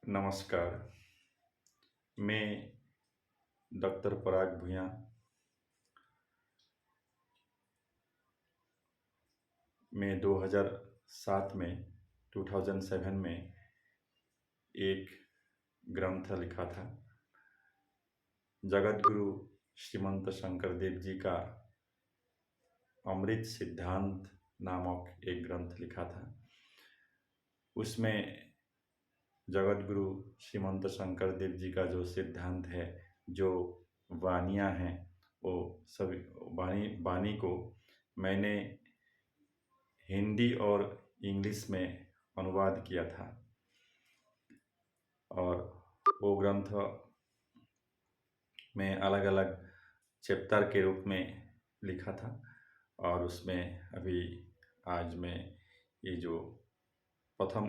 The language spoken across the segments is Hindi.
नमस्कार। मैं डॉक्टर पराग भूया। मैं 2007 में 2007 में एक ग्रंथ लिखा था। जगत गुरु श्रीमंत शंकर देव जी का अमृत सिद्धांत नामक एक ग्रंथ लिखा था। उसमें जगत गुरु श्रीमंत शंकर देव जी का जो सिद्धांत है, जो वाणियाँ हैं, वो सभी वाणी को मैंने हिंदी और इंग्लिश में अनुवाद किया था। और वो ग्रंथ में अलग अलग चैप्टर के रूप में लिखा था। और उसमें अभी आज मैं ये जो प्रथम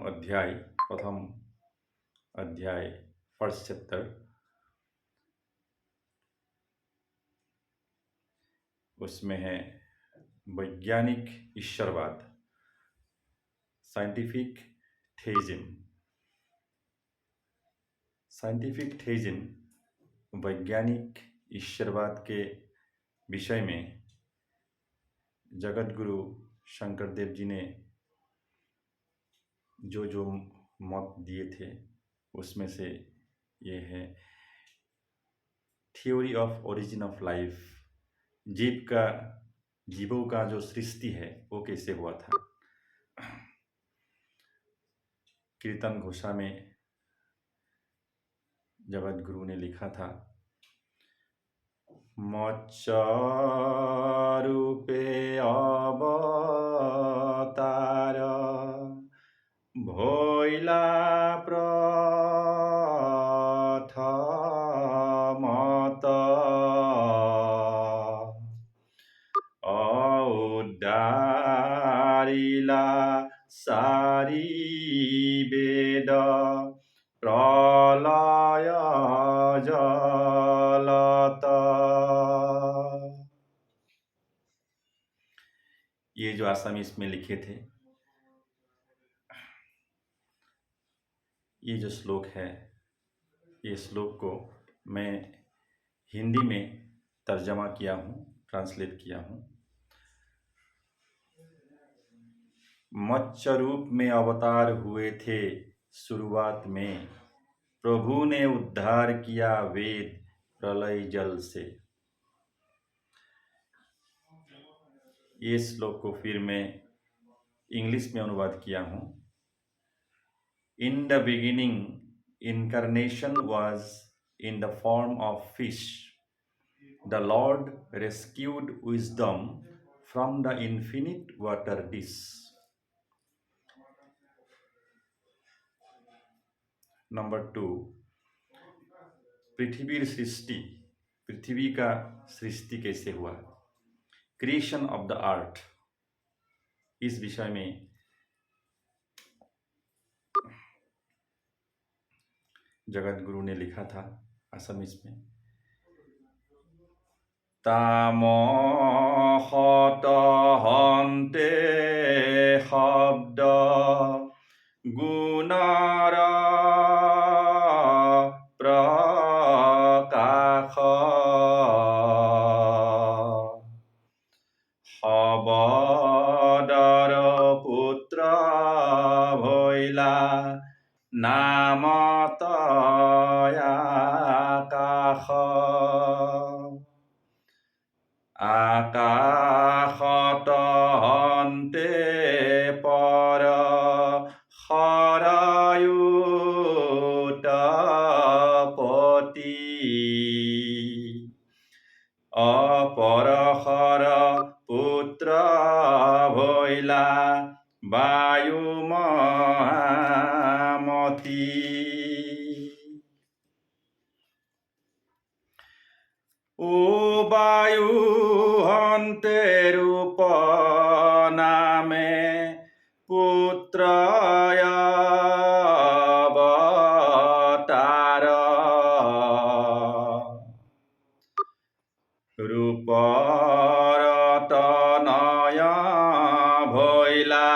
अध्याय फर्स्ट चैप्टर, उसमें है वैज्ञानिक ईश्वरवाद, साइंटिफिक थेइज्म। साइंटिफिक थेइज्म वैज्ञानिक ईश्वरवाद के विषय में जगत गुरु शंकर देव जी ने जो जो मत दिए थे, उसमें से ये है theory of origin of life. जीवों का जो सृष्टि है वो कैसे हुआ था। कीर्तन घोषा में जगत गुरु ने लिखा था, मच्च रूपे अवतार भोइला प्रथमत औद्धारिला सारी वेद प्रलय जलत। ये जो आसामीज में लिखे थे, ये जो श्लोक है, ये श्लोक को मैं हिंदी में तर्जमा किया हूँ, ट्रांसलेट किया हूँ। मत्स्य रूप में अवतार हुए थे शुरुआत में, प्रभु ने उद्धार किया वेद प्रलय जल से। ये श्लोक को फिर मैं इंग्लिश में अनुवाद किया हूँ। In the beginning incarnation was in the form of fish. The Lord rescued wisdom from the infinite water dish. Number 2, पृथ्वी का सृष्टि कैसे हुआ, क्रिएशन ऑफ द अर्थ। इस विषय में जगत गुरु ने लिखा था असमीज में, तामहत हन्ते शब्द गुणर प्रकाश शबदर पुत्र भइला नामत आकाश। आकाशत हन्ते पर हरयुतपति अपरहर पुत्र भइला वायुमती। ओ वायु हन्ते रूप नामे पुत्र अवतार रूपर तनय भइला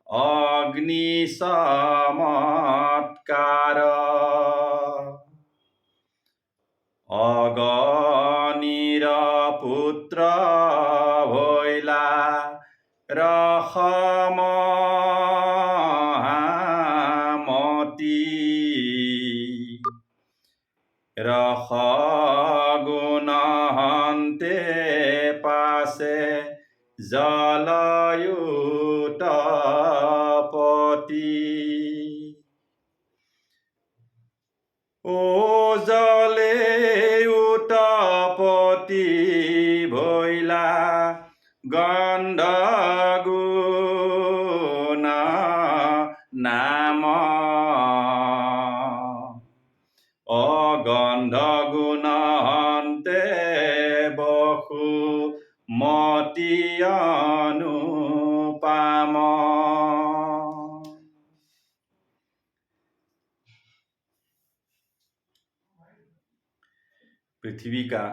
अग्नि समत चमत्कार अगणिर पुत्र भइला रखमहामती रखगुणहन्ते पासे जलयुतपति ओ जले उतपति भइला गन्धगुण नाम अगन्धगुणहन्ते बहु मति अनुपम। पृथ्वी का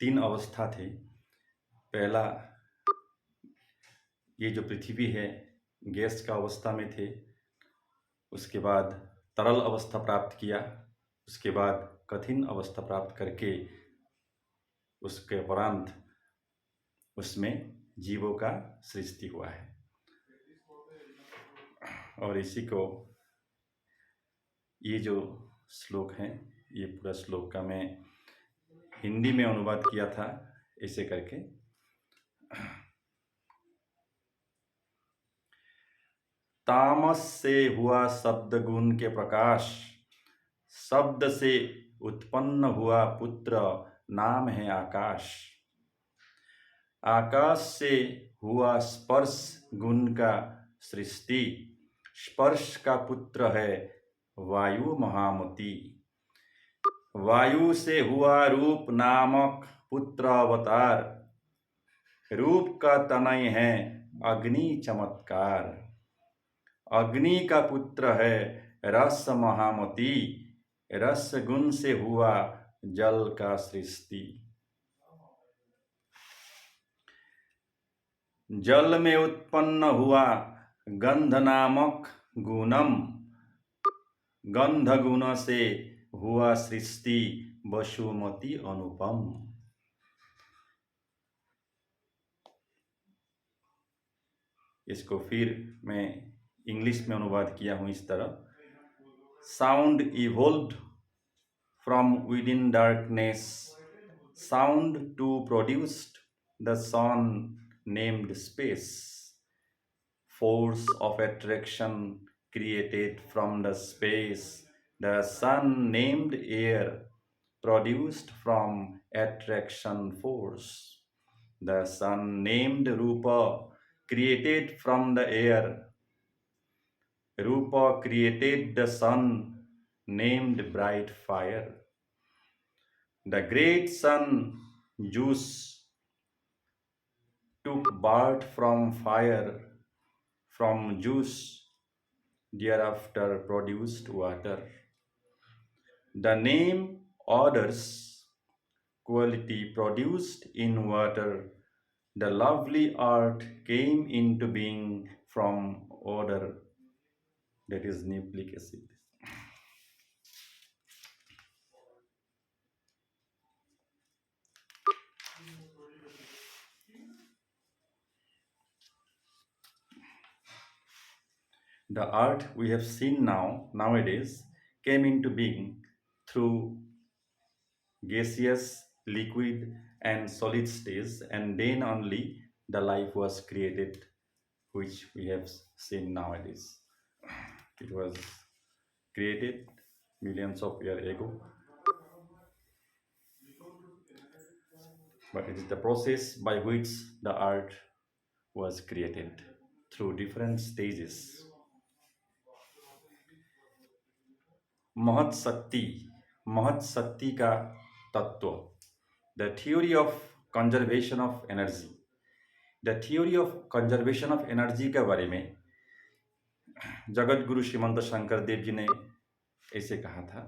3 अवस्था थे। पहला, ये जो पृथ्वी है गैस का अवस्था में थे, उसके बाद तरल अवस्था प्राप्त किया, उसके बाद कठिन अवस्था प्राप्त करके उसके उपरांत उसमें जीवों का सृष्टि हुआ है। और इसी को ये जो श्लोक है, ये पूरा श्लोक का मैं हिंदी में अनुवाद किया था ऐसे करके। तामस से हुआ शब्द गुण के प्रकाश, शब्द से उत्पन्न हुआ पुत्र नाम है आकाश। आकाश से हुआ स्पर्श गुण का सृष्टि, स्पर्श का पुत्र है वायु महामती। वायु से हुआ रूप नामक पुत्र अवतार, रूप का तनय है अग्नि चमत्कार। अग्नि का पुत्र है रस महामती, रस गुण से हुआ जल का सृष्टि। जल में उत्पन्न हुआ गंध नामक गुणम, गंध गुण से हुआ सृष्टि वसुमती अनुपम। इसको फिर मैं इंग्लिश में अनुवाद किया हूँ इस तरह। Sound evolved from within darkness, sound to produced the sun named space, force of attraction created from the space, the sun named air produced from attraction force, the sun named Rupa created from the air, Rupa created the sun named bright fire, the great sun Zeus took birth from fire, from Zeus thereafter produced water. The name orders quality produced in water. The lovely art came into being from odor, that is nucleic acid. The art we have seen nowadays came into being through gaseous, liquid and solid stage, and then only the life was created which we have seen nowadays. It was created millions of years ago, but it is the process by which the art was created through different stages. महत शक्ति का तत्व, the theory of conservation of energy. The theory of conservation of energy के बारे में जगत गुरु श्रीमंत शंकर देव जी ने ऐसे कहा था,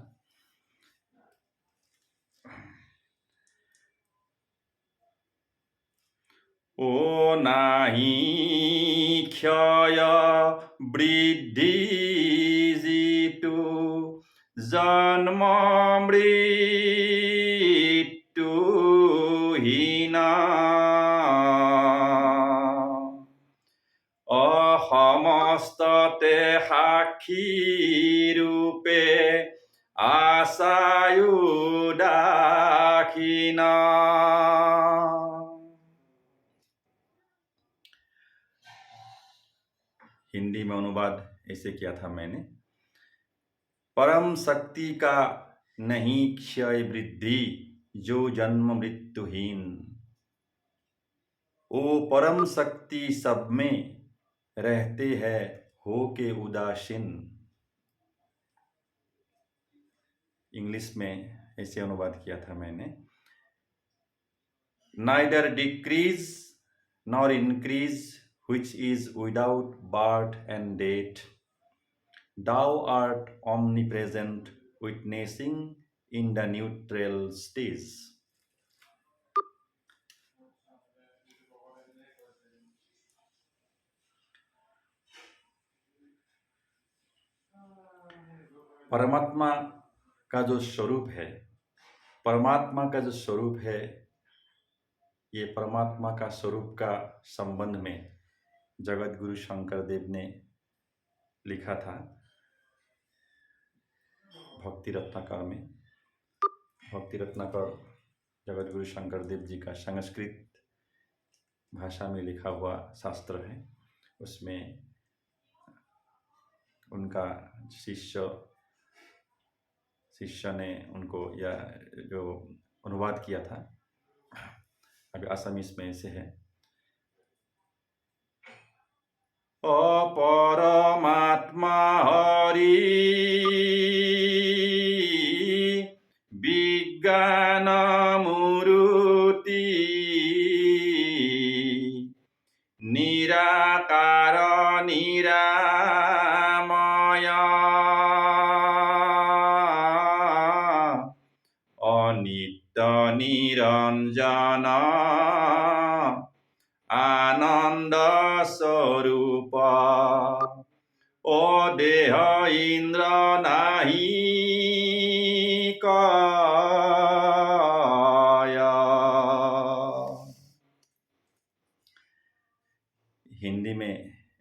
ओ नाही ক্ষয় বৃদ্ধি জিতু জন্ম মৃত্যু হীনা অসমস্ততে সাক্ষী ৰূপে आसायुदाखिना। हिंदी में अनुवाद ऐसे किया था मैंने। परम शक्ति का नहीं क्षय वृद्धि जो जन्म मृत्युहीन। ओ परम शक्ति सब में रहते हैं हो के उदासीन। इंग्लिश में ऐसे अनुवाद किया था मैंने। Neither decrease nor increase which is without birth and death. Thou art omnipresent, witnessing in the neutral stage. परमात्मा का जो स्वरूप है, परमात्मा का जो स्वरूप है, ये परमात्मा का स्वरूप का संबंध में जगत गुरु शंकर देव ने लिखा था भक्ति रत्नाकर में। भक्ति रत्नाकर जगत गुरु शंकर देव जी का संस्कृत भाषा में लिखा हुआ शास्त्र है। उसमें उनका शिष्य ने उनको यह जो अनुवाद किया था, अभी असमीस में ऐसे है। ओ परमात्मा हरि विज्ञान मूर्ति निराकार निरामय अनित्य निरंजन आनंद स्वरूप ओ देह इंद्र नाही काया। हिंदी में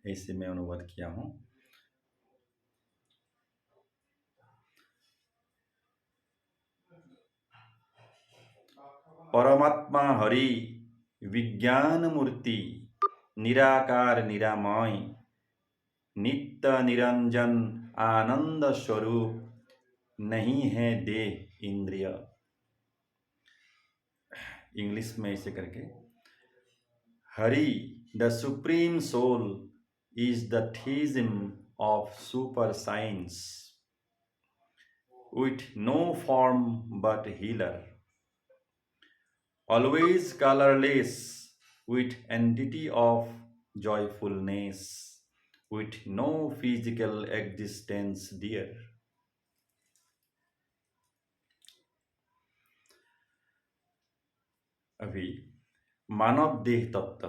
ऐसे मैं अनुवाद किया हूँ। परमात्मा हरि विज्ञान मूर्ति निराकार निरामय नित्य निरंजन आनंद स्वरूप नहीं है देह इंद्रिय। इंग्लिश में ऐसे करके, Hari the supreme soul is the theism of super science with no form but healer, always colorless with entity of joyfulness, with no physical existence dear. अभी मानव देह तत्व,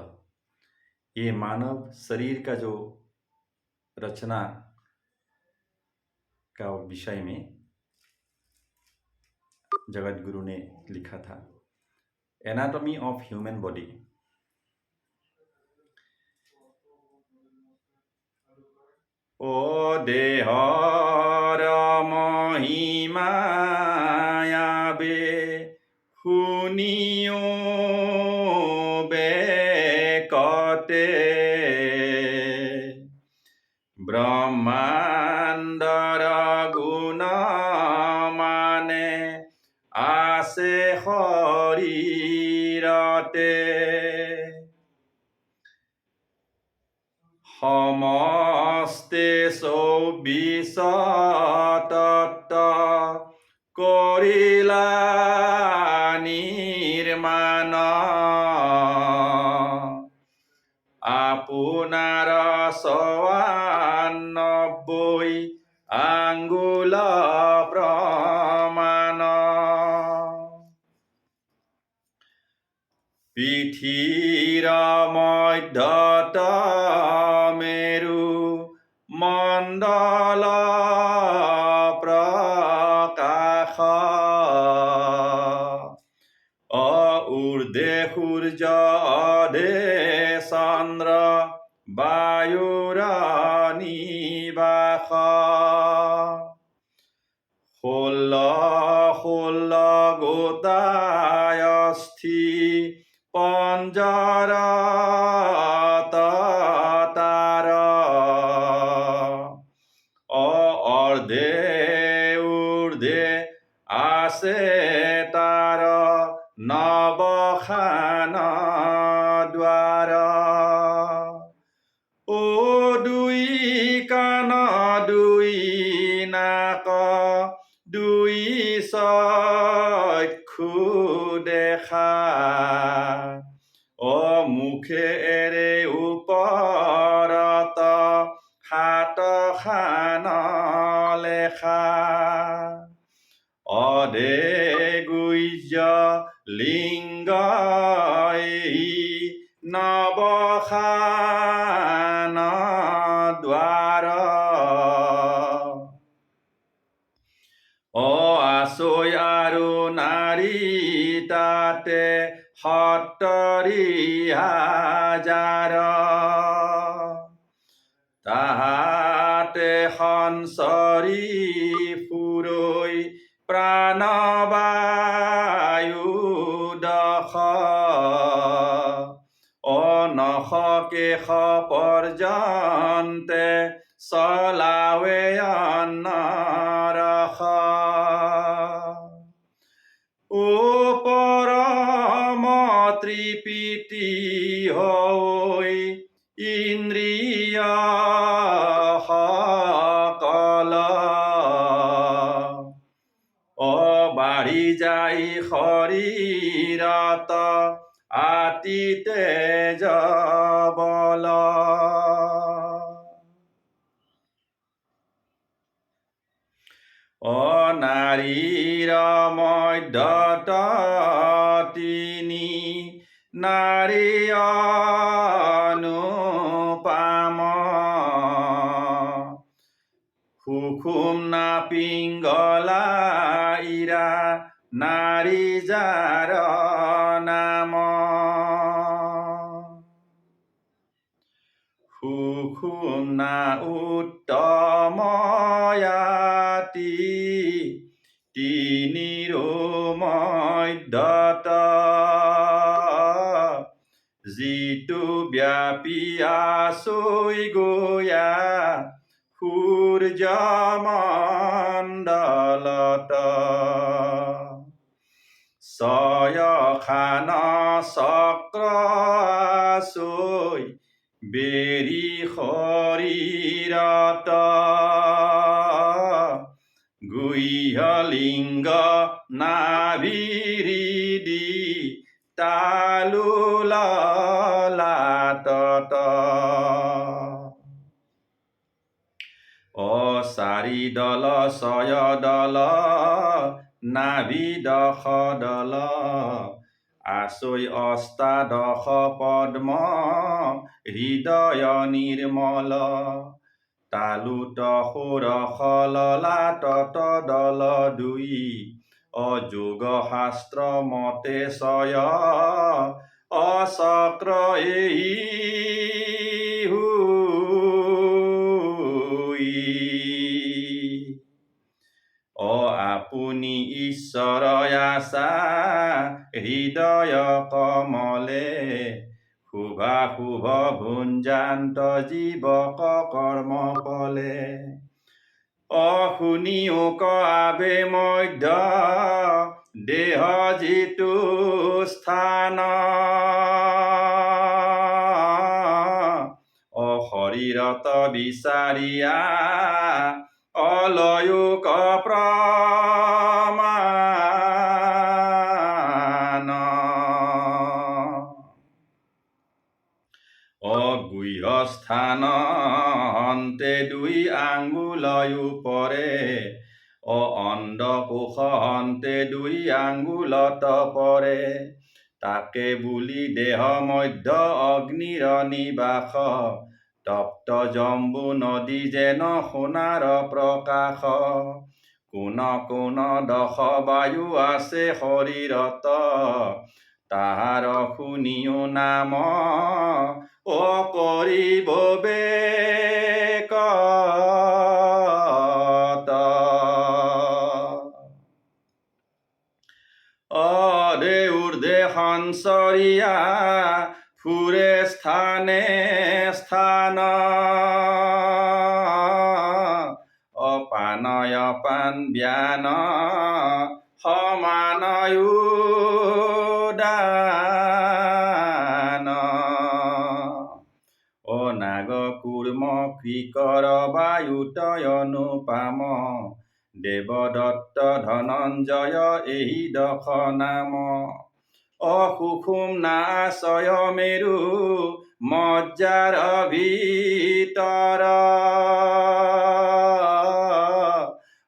ये मानव शरीर का जो रचना का विषय में जगत गुरु ने लिखा था, एनाटॉमी ऑफ ह्यूमन बॉडी। ओ देहर महिमायाबे শুনিও বেকতে ব্রহ্মাণ্ডৰ গুণ মানে আছে শৰীৰতে সমস্তে 24 তত্ত্ব কৰিলা নিৰ্মাণ আপোনাৰ 94 আঙ্গুল প্ৰমাণ পৃথিৱীৰ মধ্যত বায়ুৰ নিবাস ষোল্ল ষোল্ল গোটাই অস্থি পঞ্জৰত তাৰ অৰ্ধে ঊৰ্ধে আছে তাৰ নৱখান দ্বাৰ ও দুই কাণ দুই নাক দুই চক্ষু দেখা মুখেৰে ওপৰত সাতখান লেখা অধে গুহ্য লিংগ নৱখান দ্বাৰ আচৈ আৰু নাৰী তাতে ৭০,০০০ তাহাতে সঞ্চৰি ফুৰৈ প্ৰাণবায়ু দশ নখকেশ পৰ্যন্তে চলাৱে অন্নৰস পৰম তৃপ্তি হৈ ইন্দ্ৰিয় সকল বাঢ়ি যায় শৰীৰত আতি তেজ বল নাৰীৰ মধ্যত তিনি নাৰী অনুপাম সুষুম না পিংগলা ইৰা নাৰী যাৰ নাম সুষুম না উত্তময়াতি তিনিৰ মধ্যত যিটো ব্যাপী আচৈ গয়া সূৰ্য মণ্ডলত ছয়খান চক্ৰ আচৈ বেৰি শৰীৰত গুহ্য লিংগ নাভিৰিদি তালু ললাটত চাৰি দল ছয় দল নাভি দশ দল আচৈ অষ্টাদশ পদ্ম হৃদয় নিৰ্মল তালুত ষোড়শ ললাটত দল দুই যোগ শাস্ত্ৰ মতে ছয় অচক্ৰ এই আপুনি ঈশ্বৰ আছা হৃদয় কমলে শুভাশুভ ভুঞ্জান্ত জীৱক কৰ্ম কলে শুনিও কাবে মধ্য দেহ যিটো স্থান শৰীৰত বিচাৰিয়া অলয়োক প্ৰমাণ গুহ্যস্থান অন্তে দুই আঙ্গুলয় পৰে অণ্ডকোষ অন্তে দুই আঙ্গুলত পৰে তাকে বুলি দেহ মধ্য অগ্নিৰ নিবাস তপ্ত জম্বু নদী যেন সোণাৰ প্ৰকাশ কোন কোন দশ বায়ু আছে শৰীৰত তাহাৰ শুনিও নাম অকৰিব বেকত অধে ঊৰ্ধে সঞ্চৰিয়া ফুৰে স্থানে স্থান অপানয় পান ব্যান সমানয়ু দান অনাগ কুৰ্ম কৃকৰ বায়ুতয়নুপাম দেৱদত্ত ধনঞ্জয় এই দশ নাম অসুষুম নাশয় মেৰু মজ্জাৰ ভিতৰ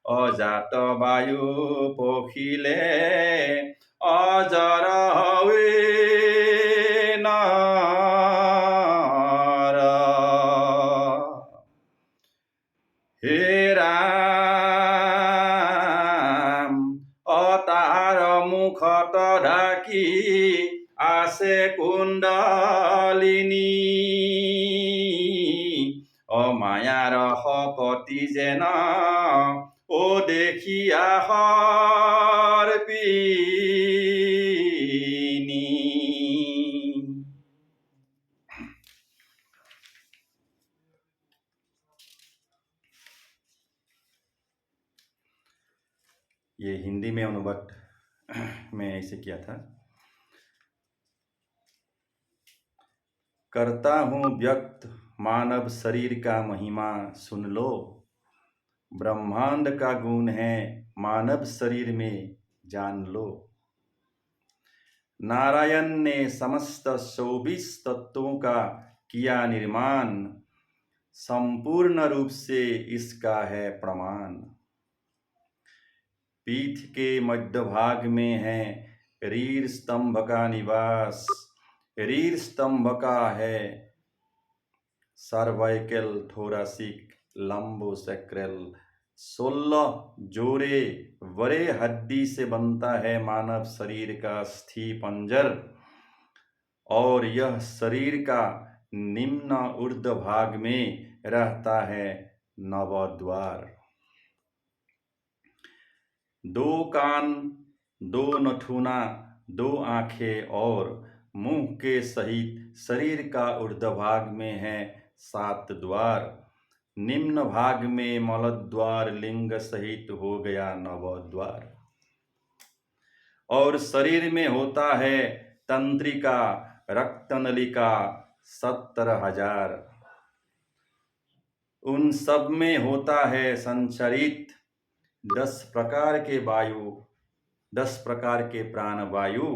অজাত বায়ু পখিলে অজৰ নৰ হে ৰাম অতাৰ মুখত ঢাকি আছে কুণ্ডলিনী অমায়াৰ শপতি যেন ও দেখিয়া সৰ্পিনী ये हिंदी में अनुवाद मैं ऐसे किया था। करता हूँ व्यक्त मानव शरीर का महिमा सुन लो, ब्रह्मांड का गुण है मानव शरीर में जान लो। नारायण ने समस्त 24 तत्वों का किया निर्माण, संपूर्ण रूप से इसका है प्रमाण। पीठ के मध्य भाग में है रीढ़ स्तंभ का निवास, रीढ़ स्तंभ का है सर्वाइकल थोरासिक लंबोसेक्रल 16 जोड़े बड़े हड्डी से बनता है मानव शरीर का अस्थि पंजर और यह शरीर का निम्न ऊर्ध भाग में रहता है नवद्वार। 2 कान, 2 नथुना, 2 आंखें और मुंह के सहित शरीर का ऊर्ध्व भाग में है 7 द्वार। निम्न भाग में मलद्वार लिंग सहित हो गया 9 द्वार। और शरीर में होता है तंत्रिका रक्तनलिका 70,000। उन सब में होता है संचरित 10 प्रकार के वायु, 10 प्रकार के प्राण वायु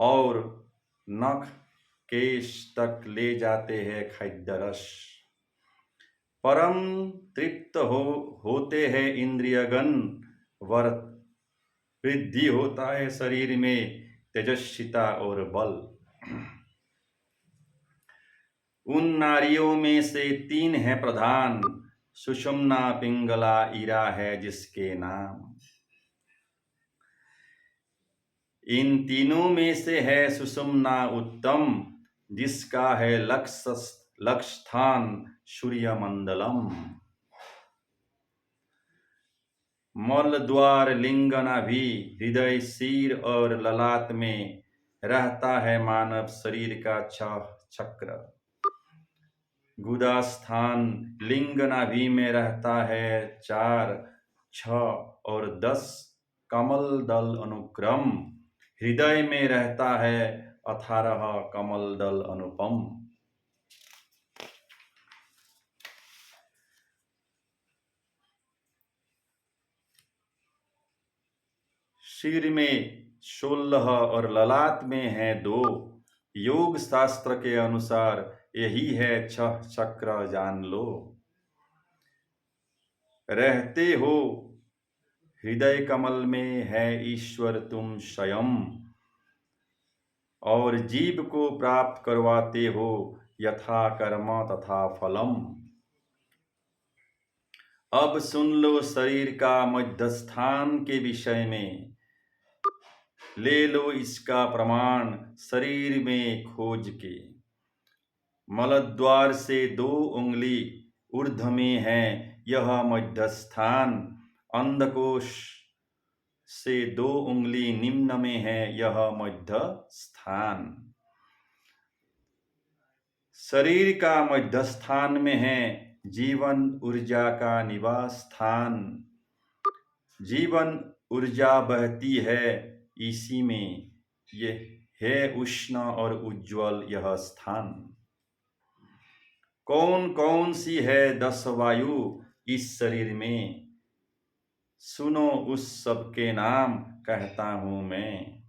और नख केश तक ले जाते हैं खाद्य रस। परम तृप्त होते हैं इंद्रियगण, वृद्धि होता है शरीर में तेजस्विता और बल। उन नारियों में से 3 है प्रधान, सुषुम्ना पिंगला ईरा है जिसके नाम। इन तीनों में से है सुषुम्ना उत्तम, जिसका है लक्ष्य स्थान सूर्य मंडलम। मल द्वार लिंग नाभि हृदय सिर और ललाट में रहता है मानव शरीर का 6 चक्र। गुदा स्थान लिंग नाभि में रहता है 4, 6 और 10 कमल दल अनुक्रम। हृदय में रहता है 18 कमल दल अनुपम। सिर में 16 और ललाट में है 2। योग शास्त्र के अनुसार यही है 6 चक्र, जान लो। रहते हो हृदय कमल में है ईश्वर तुम स्वयं, और जीव को प्राप्त करवाते हो यथा कर्म तथा फलम। अब सुन लो शरीर का मध्यस्थान के विषय में, ले लो इसका प्रमाण शरीर में खोज के। मलद्वार से 2 उंगली ऊर्ध्व में है यह मध्यस्थान, अंधकोश से 2 उंगली निम्न में है यह मध्य स्थान। शरीर का मध्य स्थान में है जीवन ऊर्जा का निवास स्थान। जीवन ऊर्जा बहती है इसी में, ये है उष्ण और उज्ज्वल यह स्थान। कौन कौन सी है 10 वायु इस शरीर में, सुनो उस सब के नाम कहता हूं मैं।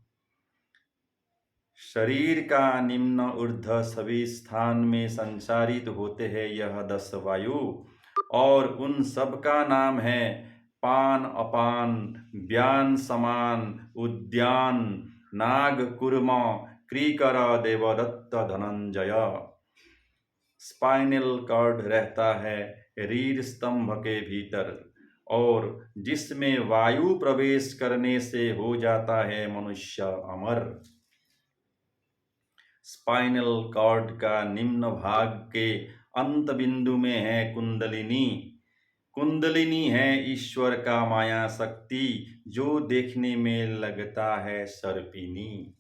शरीर का निम्न ऊर्ध्व सभी स्थान में संचारित होते हैं यह 10 वायु, और उन सब का नाम है पान अपान, व्यान समान, उद्यान, नाग कुर्म, क्रीकर, देवदत्त, धनंजय। स्पाइनल कॉर्ड रहता है रीढ़ स्तंभ के भीतर, और जिसमें वायु प्रवेश करने से हो जाता है मनुष्य अमर। स्पाइनल कॉर्ड का निम्न भाग के अंत बिंदु में है कुंडलिनी। कुंडलिनी है ईश्वर का माया शक्ति, जो देखने में लगता है सर्पिनी।